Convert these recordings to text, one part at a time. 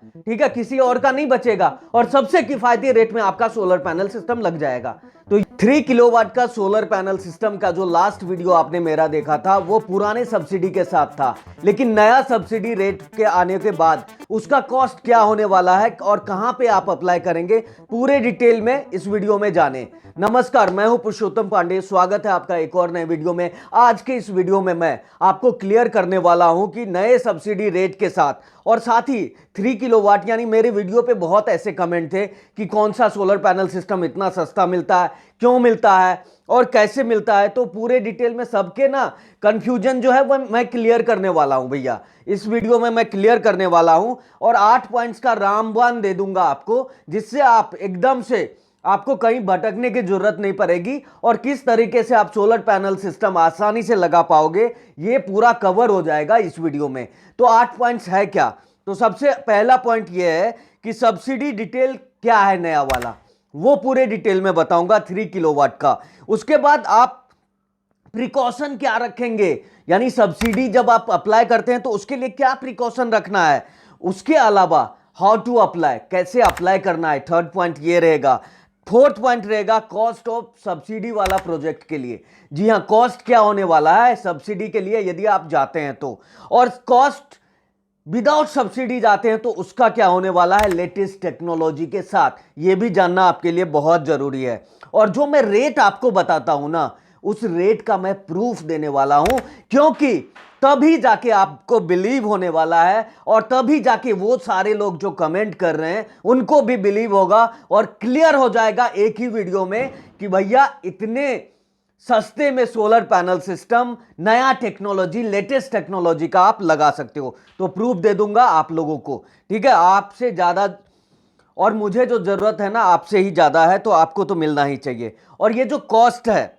ठीक है, किसी और का नहीं बचेगा और सबसे किफायती रेट में आपका सोलर पैनल सिस्टम लग जाएगा। तो 3 किलोवाट का सोलर पैनल सिस्टम का जो लास्ट वीडियो आपने मेरा देखा था वो पुराने सब्सिडी के साथ था, लेकिन नया सब्सिडी रेट के आने के बाद उसका कॉस्ट क्या होने वाला है और कहां पे आप अप्लाई करेंगे, पूरे डिटेल में इस वीडियो में जाने। नमस्कार, मैं हूं पुरुषोत्तम पांडे, स्वागत है आपका एक और नए वीडियो में। आज के इस वीडियो में मैं आपको क्लियर करने वाला हूं कि नए सब्सिडी रेट के साथ और साथ ही 3 किलोवाट, यानी मेरे वीडियो पे बहुत ऐसे कमेंट थे कि कौन सा सोलर पैनल सिस्टम इतना सस्ता मिलता है, क्यों मिलता है और कैसे मिलता है। तो पूरे डिटेल में सबके ना कंफ्यूजन जो है वो मैं क्लियर करने वाला हूं भैया। इस वीडियो में मैं क्लियर करने वाला हूं और 8 पॉइंट्स का रामबाण दे दूंगा आपको, जिससे आप एकदम से आपको कहीं भटकने की जरूरत नहीं पड़ेगी और किस तरीके से आप सोलर पैनल सिस्टम आसानी से लगा पाओगे ये पूरा कवर हो जाएगा इस वीडियो में। तो 8 पॉइंट्स है क्या? तो सबसे पहला पॉइंट ये है कि सब्सिडी डिटेल क्या है नया वाला, वो पूरे डिटेल में बताऊंगा 3 किलोवाट का। उसके बाद आप प्रिकॉशन क्या रखेंगे, यानी सब्सिडी जब आप अप्लाई करते हैं तो उसके लिए क्या प्रिकॉशन रखना है। उसके अलावा हाउ टू अप्लाई, कैसे अप्लाई करना है, थर्ड पॉइंट ये रहेगा। फोर्थ पॉइंट रहेगा कॉस्ट ऑफ सब्सिडी वाला प्रोजेक्ट के लिए। जी हां, कॉस्ट क्या होने वाला है सब्सिडी के लिए यदि आप जाते हैं तो, और कॉस्ट विदाउट सब्सिडी जाते हैं तो उसका क्या होने वाला है लेटेस्ट टेक्नोलॉजी के साथ, यह भी जानना आपके लिए बहुत जरूरी है। और जो मैं रेट आपको बताता हूं ना, उस रेट का मैं प्रूफ देने वाला हूं, क्योंकि तभी जाके आपको बिलीव होने वाला है और तभी जाके वो सारे लोग जो कमेंट कर रहे हैं उनको भी बिलीव होगा और क्लियर हो जाएगा एक ही वीडियो में कि भैया इतने सस्ते में सोलर पैनल सिस्टम, नया टेक्नोलॉजी, लेटेस्ट टेक्नोलॉजी का आप लगा सकते हो। तो प्रूफ दे दूंगा आप लोगों को, ठीक है। आपसे ज्यादा और मुझे जो जरूरत है ना आपसे ही ज्यादा है, तो आपको तो मिलना ही चाहिए। और ये जो कॉस्ट है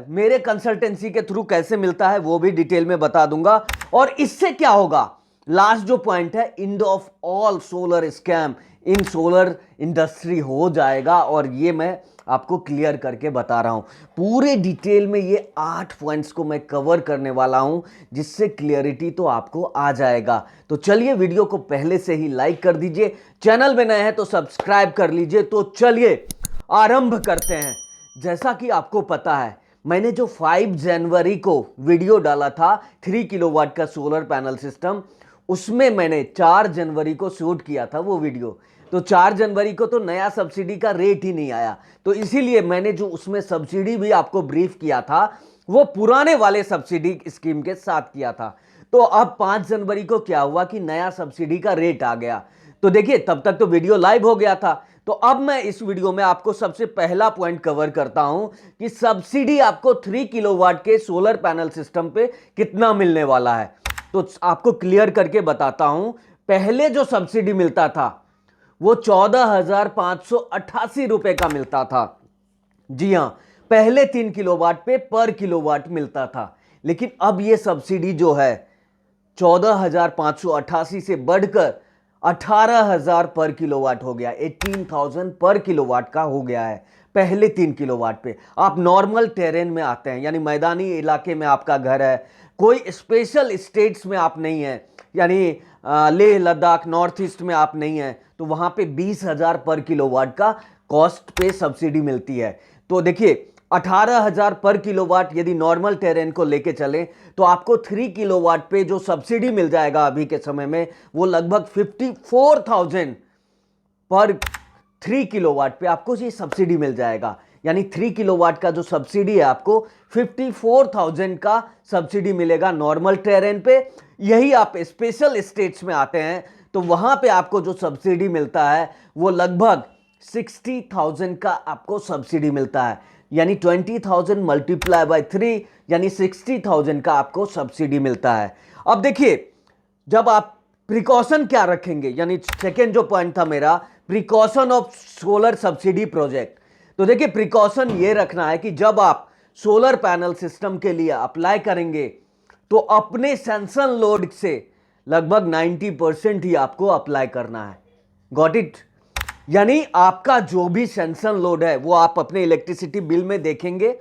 मेरे कंसल्टेंसी के थ्रू कैसे मिलता है वो भी डिटेल में बता दूंगा। और इससे क्या होगा, लास्ट जो पॉइंट है, end of all solar scam in solar industry हो जाएगा। और ये मैं आपको क्लियर करके बता रहा हूं पूरे डिटेल में। ये 8 पॉइंट्स को मैं कवर करने वाला हूं, जिससे क्लियरिटी तो आपको आ जाएगा। तो चलिए वीडियो को पहले से ही लाइक कर दीजिए, चैनल में नए हैं तो सब्सक्राइब कर लीजिए। तो चलिए आरंभ करते हैं। जैसा कि आपको पता है, मैंने जो 5 जनवरी को वीडियो डाला था 3 किलोवाट का सोलर पैनल सिस्टम, उसमें मैंने 4 जनवरी को शूट किया था वो वीडियो। तो 4 जनवरी को तो नया सब्सिडी का रेट ही नहीं आया, तो इसीलिए मैंने जो उसमें सब्सिडी भी आपको ब्रीफ किया था वो पुराने वाले सब्सिडी स्कीम के साथ किया था। तो अब 5 जनवरी को क्या हुआ कि नया सब्सिडी का रेट आ गया। तो देखिए, तब तक तो वीडियो लाइव हो गया था। तो अब मैं इस वीडियो में आपको सबसे पहला पॉइंट कवर करता हूं कि सब्सिडी आपको 3 किलोवाट के सोलर पैनल सिस्टम पे कितना मिलने वाला है। तो आपको क्लियर करके बताता हूं। पहले जो सब्सिडी मिलता था वो 14,588 रुपए का मिलता था। जी हां, पहले 3 किलोवाट पे पर किलोवाट मिलता था। लेकिन अब ये सब्सिडी जो है 14,588 से बढ़कर 18,000 पर किलोवाट हो गया, 18,000 पर किलोवाट का हो गया है पहले 3 किलोवाट पे। आप नॉर्मल टेरेन में आते हैं, यानी मैदानी इलाके में आपका घर है, कोई स्पेशल स्टेट्स में आप नहीं है, यानी लेह लद्दाख नॉर्थ ईस्ट में आप नहीं हैं, तो वहां पे 20,000 पर किलोवाट का कॉस्ट पे सब्सिडी मिलती है। तो देखिए 18,000 पर किलोवाट यदि नॉर्मल टेरेन को लेके चले तो आपको 3 किलोवाट पे जो सब्सिडी मिल जाएगा अभी के समय में वो लगभग 54,000 पर 3 किलोवाट पे आपको ये सब्सिडी मिल जाएगा। यानी 3 किलोवाट का जो सब्सिडी है आपको 54,000 का सब्सिडी मिलेगा नॉर्मल टेरेन पे। यही आप स्पेशल स्टेट्स में आते हैं तो वहां पे आपको जो सब्सिडी मिलता है वो लगभग 60,000 का आपको सब्सिडी मिलता है, यानी 20,000 मल्टीप्लाई बाय 3 यानी 60,000 का आपको सब्सिडी मिलता है। अब देखिए, जब आप प्रिकॉशन क्या रखेंगे, यानी सेकेंड जो पॉइंट था मेरा, precaution of solar subsidy project. तो देखिए, प्रिकॉशन ये रखना है कि जब आप सोलर पैनल सिस्टम के लिए अप्लाई करेंगे तो अपने सैंक्शन लोड से लगभग 90% ही आपको अप्लाई करना है। Got it? यानी आपका जो भी सैंक्शन लोड है वो आप अपने इलेक्ट्रिसिटी बिल में देखेंगे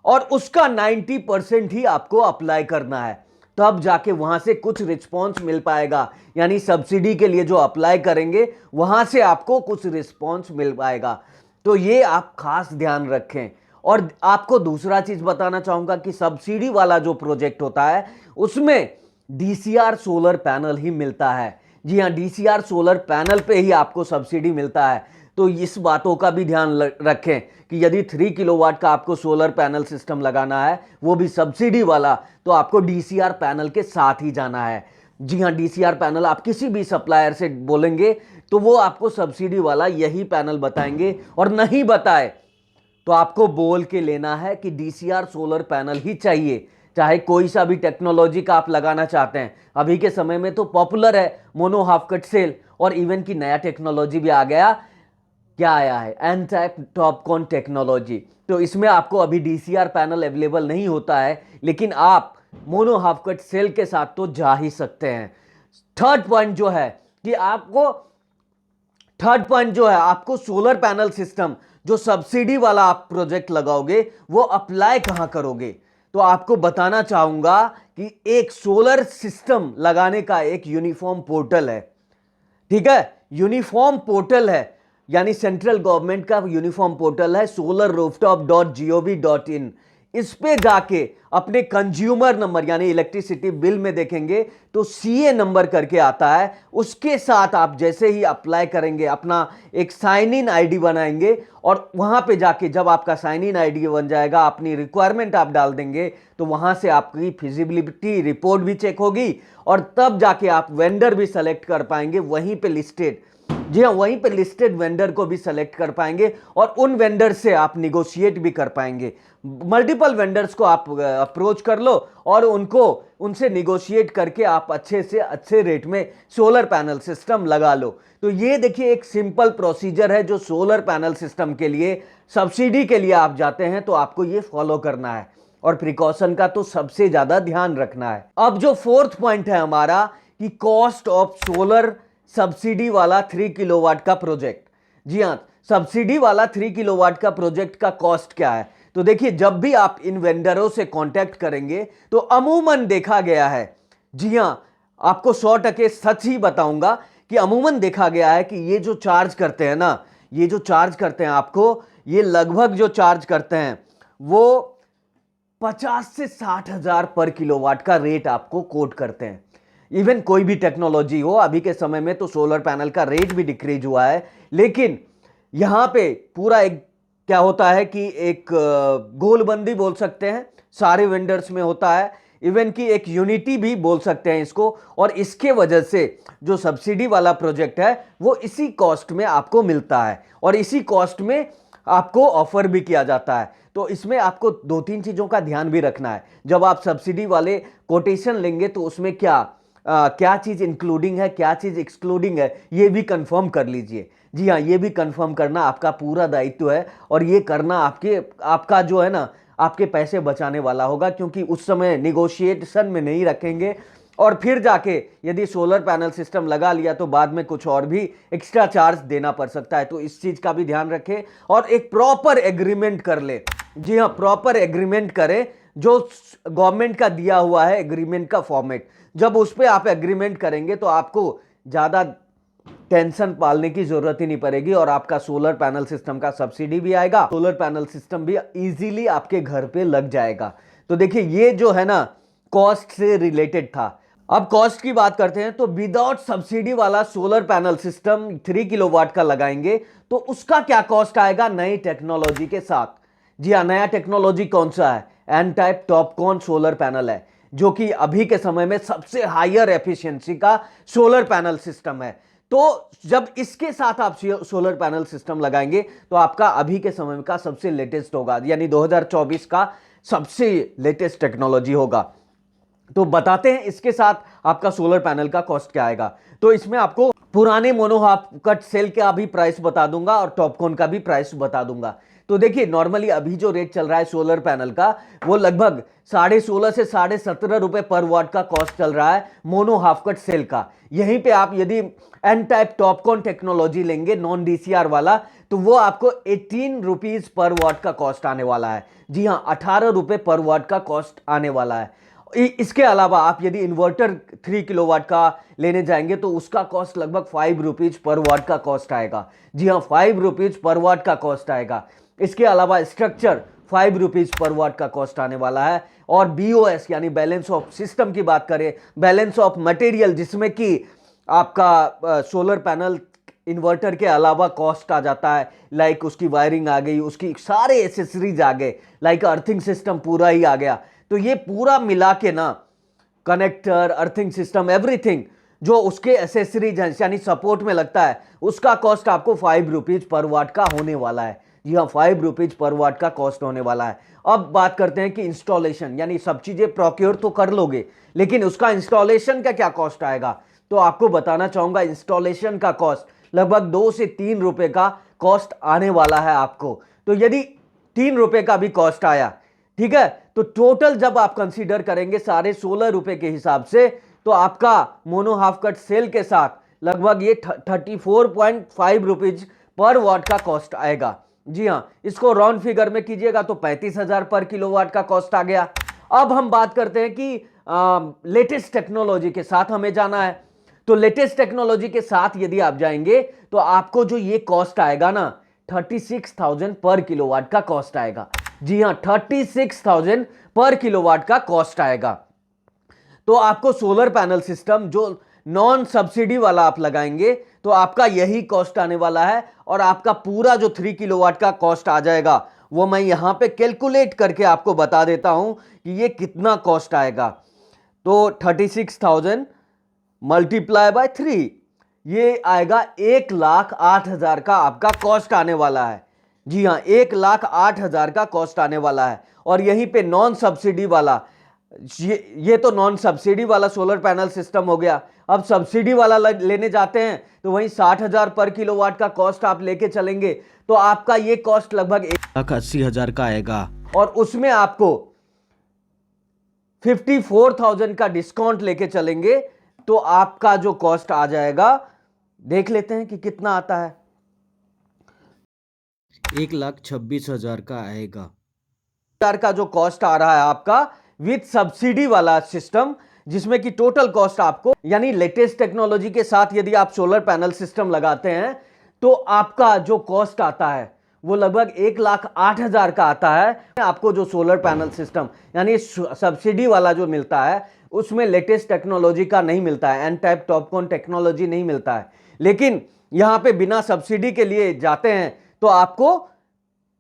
और उसका 90% ही आपको अप्लाई करना है। तब जाके वहां से कुछ रिस्पॉन्स मिल पाएगा। यानी सब्सिडी के लिए जो अप्लाई करेंगे वहां से आपको कुछ रिस्पॉन्स मिल पाएगा। तो ये आप खास ध्यान रखें। और आपको दूसरा चीज बताना चाहूंगा कि सब्सिडी वाला जो प्रोजेक्ट होता है उसमें डीसीआर सोलर पैनल ही मिलता है। जी हाँ, डीसीआर सोलर पैनल पे ही आपको सब्सिडी मिलता है। तो इस बातों का भी ध्यान रखें कि यदि 3 किलोवाट का आपको सोलर पैनल सिस्टम लगाना है, वो भी सब्सिडी वाला, तो आपको डीसीआर पैनल के साथ ही जाना है। जी हाँ, डीसीआर पैनल आप किसी भी सप्लायर से बोलेंगे तो वो आपको सब्सिडी वाला यही पैनल बताएंगे, और नहीं बताए तो आपको बोल के लेना है कि डीसीआर सोलर पैनल ही चाहिए। चाहे कोई सा भी टेक्नोलॉजी का आप लगाना चाहते हैं, अभी के समय में तो पॉपुलर है मोनो हाफ कट सेल, और इवन की नया टेक्नोलॉजी भी आ गया, क्या आया है, एन टाइप टॉपकॉन टेक्नोलॉजी। तो इसमें आपको अभी डीसीआर पैनल अवेलेबल नहीं होता है, लेकिन आप मोनो हाफ कट सेल के साथ तो जा ही सकते हैं। थर्ड पॉइंट जो है कि आपको सोलर पैनल सिस्टम जो सब्सिडी वाला आप प्रोजेक्ट लगाओगे वो अप्लाई कहां करोगे। तो आपको बताना चाहूंगा कि एक सोलर सिस्टम लगाने का एक यूनिफॉर्म पोर्टल है। ठीक है, यूनिफॉर्म पोर्टल है, यानी सेंट्रल गवर्नमेंट का यूनिफॉर्म पोर्टल है solarrooftop.gov.in। इस पे जाके अपने कंज्यूमर नंबर यानी इलेक्ट्रिसिटी बिल में देखेंगे तो सीए नंबर करके आता है। उसके साथ आप जैसे ही अप्लाई करेंगे, अपना एक साइन इन आईडी बनाएंगे, और वहां पे जाके जब आपका साइन इन आईडी बन जाएगा, अपनी रिक्वायरमेंट आप डाल देंगे, तो वहां से आपकी फिजिबिलिटी रिपोर्ट भी चेक होगी, और तब जाके आप वेंडर भी सेलेक्ट कर पाएंगे वहीं पे लिस्टेड। जी हाँ, वहीं पे लिस्टेड वेंडर को भी सेलेक्ट कर पाएंगे, और उन वेंडर से आप निगोशिएट भी कर पाएंगे। मल्टीपल वेंडर्स को आप अप्रोच कर लो और उनसे निगोशिएट करके आप अच्छे से अच्छे रेट में सोलर पैनल सिस्टम लगा लो। तो ये देखिए एक सिंपल प्रोसीजर है जो सोलर पैनल सिस्टम के लिए, सब्सिडी के लिए आप जाते हैं तो आपको ये फॉलो करना है, और प्रिकॉशन का तो सबसे ज्यादा ध्यान रखना है। अब जो फोर्थ पॉइंट है हमारा कि कॉस्ट ऑफ सोलर सब्सिडी वाला 3 किलोवाट का प्रोजेक्ट। जी हां, सब्सिडी वाला 3 किलोवाट का प्रोजेक्ट का कॉस्ट क्या है। तो देखिए, जब भी आप इन वेंडरों से कांटेक्ट करेंगे तो अमूमन देखा गया है, जी हां, आपको 100% सच ही बताऊंगा कि अमूमन देखा गया है कि ये जो चार्ज करते हैं ना, ये जो चार्ज करते हैं आपको, ये लगभग जो चार्ज करते हैं वो 50 से 60 हजार पर किलोवाट का रेट आपको कोट करते हैं। इवन कोई भी टेक्नोलॉजी हो, अभी के समय में तो सोलर पैनल का रेट भी डिक्रीज हुआ है, लेकिन यहां पे पूरा एक क्या होता है कि एक गोलबंदी बोल सकते हैं, सारे वेंडर्स में होता है, इवन की एक यूनिटी भी बोल सकते हैं इसको, और इसके वजह से जो सब्सिडी वाला प्रोजेक्ट है वो इसी कॉस्ट में आपको मिलता है, और इसी कॉस्ट में आपको ऑफर भी किया जाता है। तो इसमें आपको 2-3 चीजों का ध्यान भी रखना है। जब आप सब्सिडी वाले कोटेशन लेंगे तो उसमें क्या चीज इंक्लूडिंग है, क्या चीज एक्सक्लूडिंग है, ये भी कंफर्म कर लीजिए। जी हाँ, ये भी कंफर्म करना आपका पूरा दायित्व है, और ये करना आपका जो है ना, आपके पैसे बचाने वाला होगा, क्योंकि उस समय निगोशिएशन में नहीं रखेंगे, और फिर जाके यदि सोलर पैनल सिस्टम लगा लिया तो बाद में कुछ और भी एक्स्ट्रा चार्ज देना पड़ सकता है। तो इस चीज का भी ध्यान रखें, और एक प्रॉपर एग्रीमेंट कर ले। जी हाँ, प्रॉपर एग्रीमेंट करें, जो गवर्नमेंट का दिया हुआ है एग्रीमेंट का फॉर्मेट। जब उस पर आप एग्रीमेंट करेंगे तो आपको ज्यादा टेंशन पालने की जरूरत ही नहीं पड़ेगी, और आपका सोलर पैनल सिस्टम का सब्सिडी भी आएगा, सोलर पैनल सिस्टम भी इजीली आपके घर पे लग जाएगा। तो देखिए, ये जो है ना कॉस्ट से रिलेटेड था। अब कॉस्ट की बात करते हैं, तो विदाउट सब्सिडी वाला सोलर पैनल सिस्टम 3 किलोवाट का लगाएंगे तो उसका क्या कॉस्ट आएगा नई टेक्नोलॉजी के साथ। जी हाँ, नया टेक्नोलॉजी कौन सा है, N type TOPCon solar panel है, जो कि अभी के समय में सबसे हायर एफिशिएंसी का सोलर पैनल सिस्टम है। तो जब इसके साथ आप सोलर पैनल सिस्टम लगाएंगे तो आपका अभी के समय का सबसे लेटेस्ट होगा, यानी 2024 का सबसे लेटेस्ट टेक्नोलॉजी होगा। तो बताते हैं इसके साथ आपका सोलर पैनल का कॉस्ट क्या आएगा। तो इसमें आपको पुराने मोनो हाफ कट सेल का भी प्राइस बता दूंगा और टॉपकॉन का भी प्राइस बता दूंगा। तो देखिए, नॉर्मली अभी जो रेट चल रहा है सोलर पैनल का, वो लगभग 16.5 से 17.5 रुपए पर वाट का कॉस्ट चल रहा है मोनो हाफ कट सेल का। यहीं पे आप यदि एन टाइप टॉपकॉन टेक्नोलॉजी लेंगे नॉन डीसीआर वाला, तो वो आपको 18 रुपीज पर वाट का कॉस्ट आने वाला है। जी हाँ, 18 रुपए पर वाट का कॉस्ट आने वाला है। इसके अलावा आप यदि इन्वर्टर 3 किलोवाट का लेने जाएंगे तो उसका कॉस्ट लगभग 5 रुपीज पर वाट का कॉस्ट आएगा। जी हाँ, 5 रुपीज पर वाट का कॉस्ट आएगा। इसके अलावा स्ट्रक्चर 5 रुपीज पर वाट का कॉस्ट आने वाला है। और BOS यानी बैलेंस ऑफ सिस्टम की बात करें, बैलेंस ऑफ मटेरियल, जिसमें कि आपका सोलर पैनल इन्वर्टर के अलावा कॉस्ट आ जाता है, लाइक उसकी वायरिंग आ गई, उसकी सारे एसेसरीज आ गए, लाइक अर्थिंग सिस्टम पूरा ही आ गया। तो ये पूरा मिला के ना, कनेक्टर, अर्थिंग सिस्टम, एवरीथिंग जो उसके एसेसरीज हैं यानी सपोर्ट में लगता है, उसका कॉस्ट आपको 5 रुपीज पर वाट का होने वाला है। जी हाँ, 5 रुपीज पर वाट का कॉस्ट होने वाला है। अब बात करते हैं कि इंस्टॉलेशन, यानी सब चीजें प्रोक्योर तो कर लोगे, लेकिन उसका इंस्टॉलेशन का क्या कॉस्ट आएगा। तो आपको बताना चाहूंगा, इंस्टॉलेशन का कॉस्ट लगभग 2 से 3 रुपए का कॉस्ट आने वाला है आपको। तो यदि 3 रुपए का भी कॉस्ट आया, ठीक है, तो टोटल जब आप कंसीडर करेंगे सारे 16 रुपए के हिसाब से, तो आपका मोनो हाफ कट सेल के साथ लगभग ये 34.5 रुपीज पर वाट का कॉस्ट आएगा। जी हाँ, इसको राउंड फिगर में कीजिएगा तो 35,000 पर किलोवाट का कॉस्ट आ गया। अब हम बात करते हैं कि लेटेस्ट टेक्नोलॉजी के साथ हमें जाना है। तो लेटेस्ट टेक्नोलॉजी के साथ यदि आप जाएंगे तो आपको जो ये कॉस्ट आएगा ना, 36,000 पर किलोवाट का कॉस्ट आएगा। जी हाँ, 36,000 पर किलोवाट का कॉस्ट आएगा। तो आपको सोलर पैनल सिस्टम जो नॉन सब्सिडी वाला आप लगाएंगे तो आपका यही कॉस्ट आने वाला है। और आपका पूरा जो 3 किलोवाट का कॉस्ट आ जाएगा वो मैं यहां पे कैलकुलेट करके आपको बता देता हूं कि ये कितना कॉस्ट आएगा। तो 36,000 मल्टीप्लाई बाय 3, ये आएगा 1,08,000 का आपका कॉस्ट आने वाला है। जी हाँ, 1,08,000 का कॉस्ट आने वाला है। और यहीं पे नॉन सब्सिडी वाला, ये तो नॉन सब्सिडी वाला सोलर पैनल सिस्टम हो गया। अब सब्सिडी वाला लेने जाते हैं तो वहीं 60,000 पर किलोवाट का कॉस्ट आप लेके चलेंगे तो आपका ये कॉस्ट लगभग 1,80,000 का आएगा। और उसमें आपको 54,000 का डिस्काउंट लेके चलेंगे तो आपका जो कॉस्ट आ जाएगा, देख लेते हैं कि कितना आता है। 1,26,000 का आएगा। का जो कॉस्ट आ रहा है आपका विथ सब्सिडी वाला सिस्टम, जिसमें कि टोटल कॉस्ट आपको, यानी लेटेस्ट टेक्नोलॉजी के साथ यदि आप सोलर पैनल सिस्टम लगाते हैं तो आपका जो कॉस्ट आता है वो लगभग 1,08,000 का आता है। आपको जो सोलर पैनल सिस्टम यानी सब्सिडी वाला जो मिलता है उसमें लेटेस्ट टेक्नोलॉजी का नहीं मिलता है, एन टाइप टॉपकॉन टेक्नोलॉजी नहीं मिलता है। लेकिन यहां पे बिना सब्सिडी के लिए जाते हैं तो आपको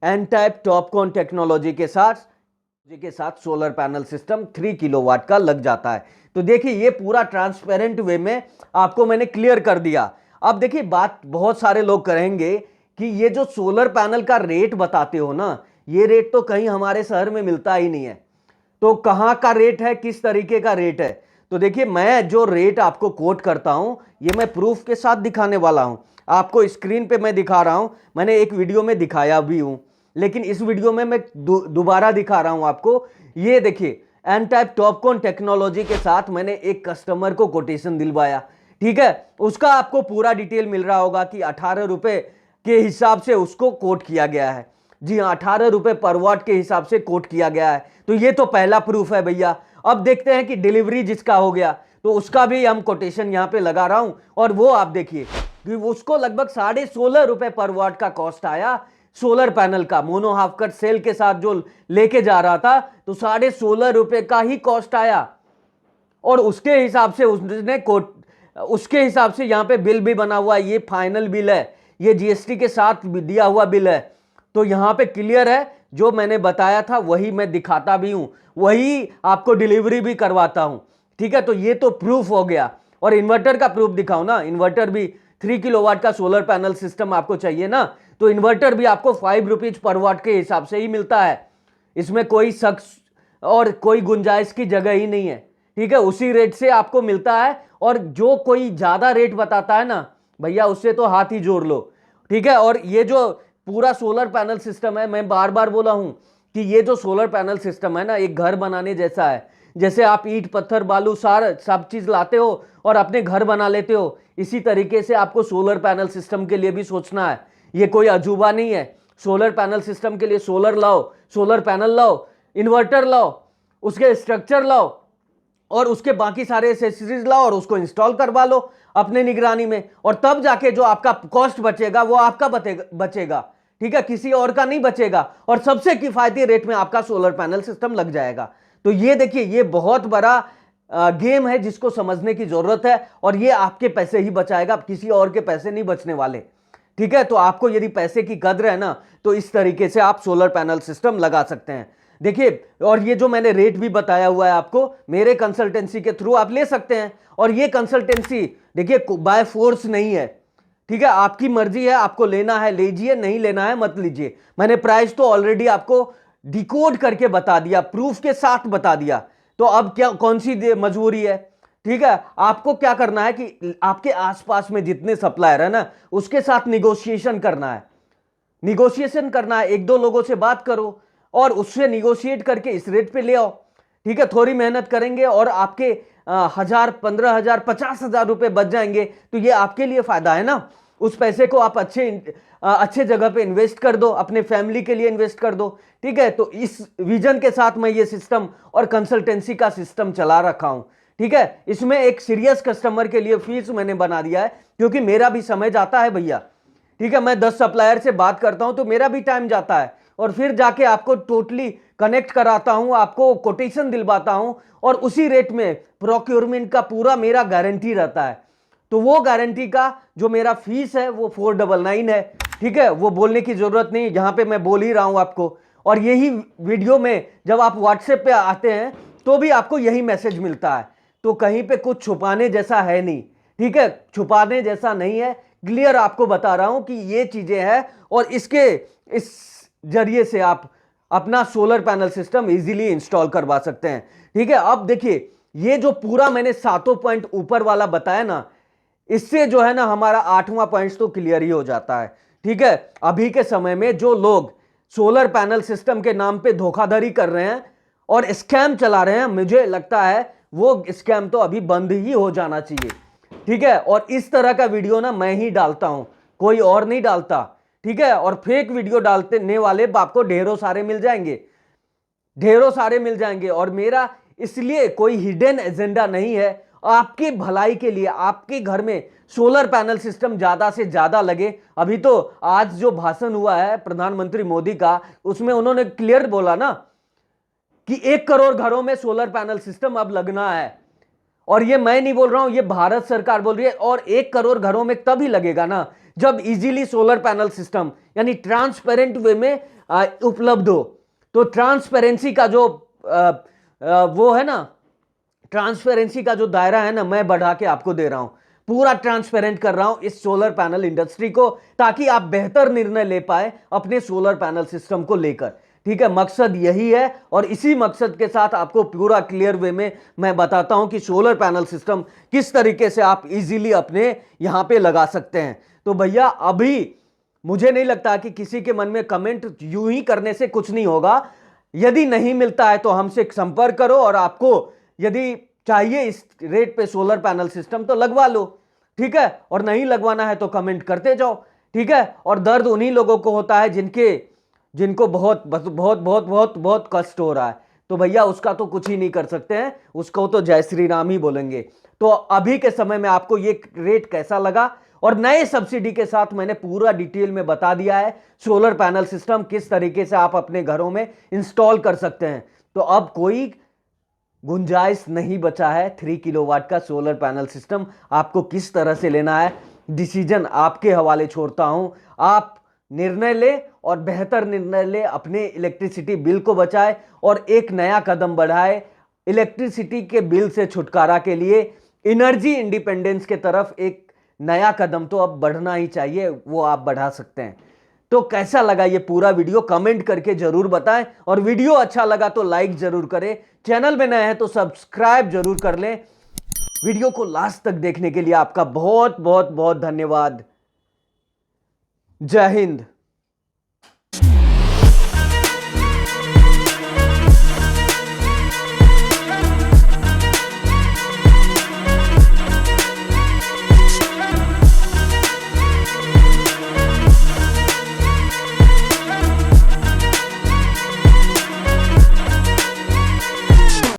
एन टाइप टॉपकॉन टेक्नोलॉजी के साथ सोलर पैनल सिस्टम 3 किलोवाट का लग जाता है। तो देखिए, ये पूरा ट्रांसपेरेंट वे में आपको मैंने क्लियर कर दिया। अब देखिए, बात बहुत सारे लोग करेंगे कि ये जो सोलर पैनल का रेट बताते हो ना, ये रेट तो कहीं हमारे शहर में मिलता ही नहीं है। तो कहां का रेट है, किस तरीके का रेट है? तो देखिए, मैं जो रेट आपको कोट करता हूं ये मैं प्रूफ के साथ दिखाने वाला हूं। आपको स्क्रीन पे मैं दिखा रहा हूं, मैंने एक वीडियो में दिखाया भी हूं, लेकिन इस वीडियो में मैं दोबारा दिखा रहा हूं आपको। ये देखिए, एन टाइप टॉपकॉन टेक्नोलॉजी के साथ मैंने एक कस्टमर को कोटेशन दिलवाया, ठीक है। उसका आपको पूरा डिटेल मिल रहा होगा कि 18 रुपए के हिसाब से उसको कोट किया गया है। जी हाँ, 18 रुपए पर वाट के हिसाब से कोट किया गया है। तो ये तो पहला प्रूफ है भैया। अब देखते हैं कि डिलीवरी जिसका हो गया तो उसका भी हम कोटेशन यहाँ पे लगा रहा हूं, और वो आप देखिए कि उसको लगभग 16.5 रुपए पर वाट का कॉस्ट आया सोलर पैनल का। मोनो हाफ कट सेल के साथ जो लेके जा रहा था तो 16.5 रुपए का ही कॉस्ट आया। और उसके हिसाब से उसने उसके हिसाब से यहाँ पे बिल भी बना हुआ है, ये फाइनल बिल है, ये जीएसटी के साथ दिया हुआ बिल है। तो यहाँ पे क्लियर है, जो मैंने बताया था वही मैं दिखाता भी हूं, वही आपको डिलीवरी भी करवाता हूं, ठीक है। तो ये तो प्रूफ हो गया। और इन्वर्टर का प्रूफ दिखाऊं ना, इन्वर्टर भी 3 किलोवाट का सोलर पैनल सिस्टम आपको चाहिए ना, तो इन्वर्टर भी आपको 5 रुपीज पर वाट के हिसाब से ही मिलता है। इसमें कोई शख्स और कोई गुंजाइश की जगह ही नहीं है, ठीक है। उसी रेट से आपको मिलता है। और जो कोई ज्यादा रेट बताता है ना भैया, उससे तो हाथ ही जोड़ लो, ठीक है। और ये जो पूरा सोलर पैनल सिस्टम है, मैं बार बार बोला हूं कि ये जो सोलर पैनल सिस्टम है ना, एक घर बनाने जैसा है। जैसे आप ईंट पत्थर बालू सार सब चीज लाते हो और अपने घर बना लेते हो, इसी तरीके से आपको सोलर पैनल सिस्टम के लिए भी सोचना है। ये कोई अजूबा नहीं है। सोलर पैनल सिस्टम के लिए सोलर लाओ, सोलर पैनल लाओ, इन्वर्टर लाओ, उसके स्ट्रक्चर लाओ, और उसके बाकी सारे एसेसरीज लाओ और उसको इंस्टॉल करवा लो अपने निगरानी में, और तब जाके जो आपका कॉस्ट बचेगा वो आपका बचेगा, ठीक है, किसी और का नहीं बचेगा, और सबसे किफायती रेट में आपका सोलर पैनल सिस्टम लग जाएगा। तो ये देखिए, ये बहुत बड़ा गेम है जिसको समझने की जरूरत है, और ये आपके पैसे ही बचाएगा, किसी और के पैसे नहीं बचने वाले, ठीक है। तो आपको यदि पैसे की कद्र है ना, तो इस तरीके से आप सोलर पैनल सिस्टम लगा सकते हैं। देखिए, और ये जो मैंने रेट भी बताया हुआ है आपको, मेरे कंसल्टेंसी के थ्रू आप ले सकते हैं, और ये कंसल्टेंसी देखिए बाय फोर्स नहीं है, ठीक है, आपकी मर्जी है, आपको लेना है लीजिए, नहीं लेना है मत लीजिए। मैंने प्राइस तो ऑलरेडी आपको डिकोड करके बता दिया, प्रूफ के साथ बता दिया, तो अब क्या कौन सी मजबूरी है, ठीक है। आपको क्या करना है कि आपके आसपास में जितने सप्लायर है ना, उसके साथ निगोशिएशन करना है, एक दो लोगों से बात करो और उससे निगोशिएट करके इस रेट पे ले आओ, ठीक है। थोड़ी मेहनत करेंगे और आपके 1000, 15,000, 50,000 रुपए बच जाएंगे, तो ये आपके लिए फायदा है ना। उस पैसे को आप अच्छे जगह पे इन्वेस्ट कर दो, अपने फैमिली के लिए इन्वेस्ट कर दो, ठीक है। तो इस विजन के साथ मैं ये सिस्टम और कंसल्टेंसी का सिस्टम चला रखा हूं, ठीक है। इसमें एक सीरियस कस्टमर के लिए फीस मैंने बना दिया है, क्योंकि मेरा भी समय जाता है भैया, ठीक है। मैं 10 सप्लायर से बात करता हूं तो मेरा भी टाइम जाता है, और फिर जाके आपको टोटली कनेक्ट कराता हूं, आपको कोटेशन दिलवाता हूं, और उसी रेट में प्रोक्योरमेंट का पूरा मेरा गारंटी रहता है। तो वो गारंटी का जो मेरा फीस है वो 499 है, ठीक है। वो बोलने की जरूरत नहीं, जहां पे मैं बोल ही रहा हूं आपको। और यही वीडियो में जब आप व्हाट्सएप पे आते हैं तो भी आपको यही मैसेज मिलता है, तो कहीं पे कुछ छुपाने जैसा है नहीं, ठीक है, छुपाने जैसा नहीं है, क्लियर आपको बता रहा हूं कि ये चीजें हैं, और इस जरिए से आप अपना solar panel system easily install करवा सकते हैं, ठीक है। अब देखिए, ये जो पूरा मैंने 7 पॉइंट ऊपर वाला बताया ना, इससे जो है ना हमारा 8वां पॉइंट तो क्लियर ही हो जाता है, ठीक है। अभी के समय में जो लोग सोलर पैनल सिस्टम के नाम पे धोखाधड़ी कर रहे हैं और स्कैम चला रहे हैं, मुझे लगता है वो स्कैम तो अभी बंद ही हो जाना चाहिए, ठीक है। और इस तरह का वीडियो ना मैं ही डालता हूं, कोई और नहीं डालता, ठीक है। और फेक वीडियो डालने वाले आपको ढेरों सारे मिल जाएंगे, और मेरा इसलिए कोई हिडन एजेंडा नहीं है, आपकी भलाई के लिए, आपके घर में सोलर पैनल सिस्टम ज्यादा से ज्यादा लगे। अभी तो आज जो भाषण हुआ है प्रधानमंत्री मोदी का, उसमें उन्होंने क्लियर बोला ना कि 1 करोड़ घरों में सोलर पैनल सिस्टम अब लगना है, और ये मैं नहीं बोल रहा हूं, ये भारत सरकार बोल रही है। और 1 करोड़ घरों में तभी लगेगा ना जब इजीली सोलर पैनल सिस्टम यानी ट्रांसपेरेंट वे में उपलब्ध हो। तो ट्रांसपेरेंसी का जो वो है ना, ट्रांसपेरेंसी का जो दायरा है ना, मैं बढ़ा के आपको दे रहा हूं, पूरा ट्रांसपेरेंट कर रहा हूं इस सोलर पैनल इंडस्ट्री को, ताकि आप बेहतर निर्णय ले पाए अपने सोलर पैनल सिस्टम को लेकर, ठीक है। मकसद यही है, और इसी मकसद के साथ आपको पूरा क्लियर वे में मैं बताता हूं कि सोलर पैनल सिस्टम किस तरीके से आप इजीली अपने यहां पे लगा सकते हैं। तो भैया, अभी मुझे नहीं लगता कि किसी के मन में कमेंट यूं ही करने से कुछ नहीं होगा। यदि नहीं मिलता है तो हमसे संपर्क करो, और आपको यदि चाहिए इस रेट पे सोलर पैनल सिस्टम तो लगवा लो, ठीक है। और नहीं लगवाना है तो कमेंट करते जाओ, ठीक है। और दर्द उन्हीं लोगों को होता है जिनको बहुत बहुत बहुत बहुत बहुत कष्ट हो रहा है, तो भैया उसका तो कुछ ही नहीं कर सकते हैं, उसको तो जय श्री राम ही बोलेंगे। तो अभी के समय में आपको ये रेट कैसा लगा, और नए सब्सिडी के साथ मैंने पूरा डिटेल में बता दिया है सोलर पैनल सिस्टम किस तरीके से आप अपने घरों में इंस्टॉल कर सकते हैं। तो अब कोई गुंजाइश नहीं बचा है, 3 किलोवाट का सोलर पैनल सिस्टम आपको किस तरह से लेना है, डिसीजन आपके हवाले छोड़ता हूं। आप निर्णय ले और बेहतर निर्णय ले, अपने इलेक्ट्रिसिटी बिल को बचाए और एक नया कदम बढ़ाए इलेक्ट्रिसिटी के बिल से छुटकारा के लिए। एनर्जी इंडिपेंडेंस के तरफ एक नया कदम तो अब बढ़ना ही चाहिए, वो आप बढ़ा सकते हैं। तो कैसा लगा ये पूरा वीडियो कमेंट करके जरूर बताएं, और वीडियो अच्छा लगा तो लाइक जरूर करें, चैनल में नए हैं तो सब्सक्राइब जरूर कर लें। वीडियो को लास्ट तक देखने के लिए आपका बहुत बहुत बहुत धन्यवाद। जय हिंद।